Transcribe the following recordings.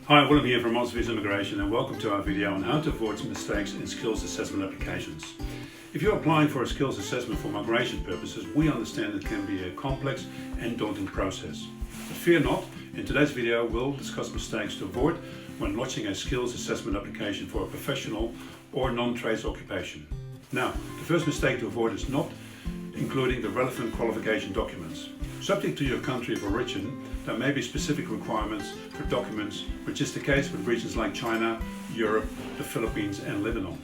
Hi, Willem here from Visa Immigration, and welcome to our video on how to avoid mistakes in skills assessment applications. If you're applying for a skills assessment for migration purposes, we understand it can be a complex and daunting process. But fear not, in today's video we'll discuss mistakes to avoid when launching a skills assessment application for a professional or non-trades occupation. Now, the first mistake to avoid is not including the relevant qualification documents. Subject to your country of origin, there may be specific requirements for documents, which is the case with regions like China, Europe, the Philippines and Lebanon.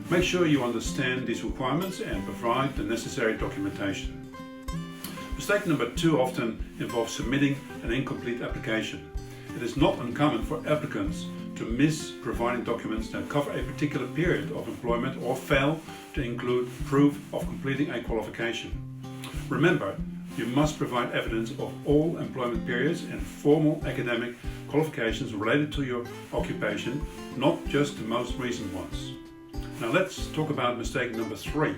Make sure you understand these requirements and provide the necessary documentation. Mistake number 2 often involves submitting an incomplete application. It is not uncommon for applicants to miss providing documents that cover a particular period of employment or fail to include proof of completing a qualification. Remember, you must provide evidence of all employment periods and formal academic qualifications related to your occupation, not just the most recent ones. Now let's talk about mistake number 3.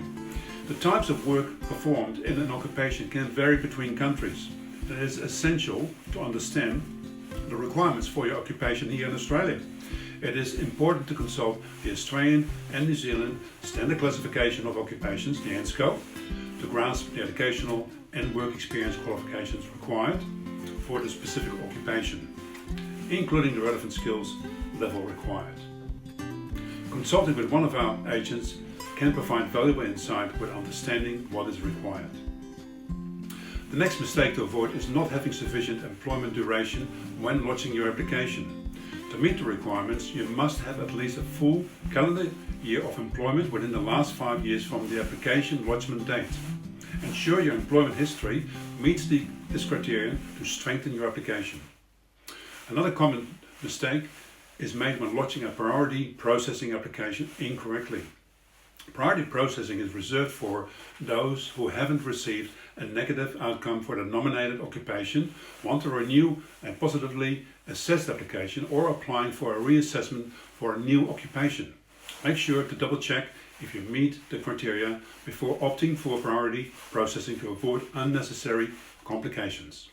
The types of work performed in an occupation can vary between countries. It is essential to understand the requirements for your occupation here in Australia. It is important to consult the Australian and New Zealand Standard Classification of Occupations, the ANSCO, to grasp the educational and work experience qualifications required for the specific occupation, including the relevant skills level required. Consulting with one of our agents can provide valuable insight with understanding what is required. The next mistake to avoid is not having sufficient employment duration when lodging your application. To meet the requirements, you must have at least a full calendar year of employment within the last 5 years from the application lodgement date. Ensure your employment history meets this criterion to strengthen your application. Another common mistake is made when lodging a priority processing application incorrectly. Priority processing is reserved for those who haven't received a negative outcome for the nominated occupation, want to renew a positively assessed application, or applying for a reassessment for a new occupation. Make sure to double check if you meet the criteria before opting for priority processing to avoid unnecessary complications.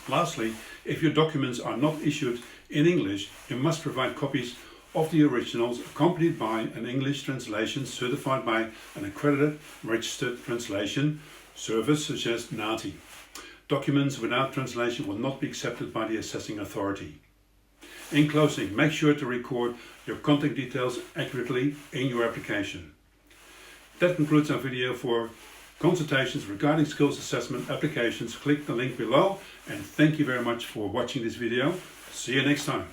Lastly, if your documents are not issued in English, you must provide copies of the originals accompanied by an English translation certified by an accredited registered translation service such as daunting. Documents without translation will not be accepted by the assessing authority. In closing, make sure to record your contact details accurately in your application. That concludes our video. For consultations regarding skills assessment applications, click the link below, and thank you very much for watching this video. See you next time.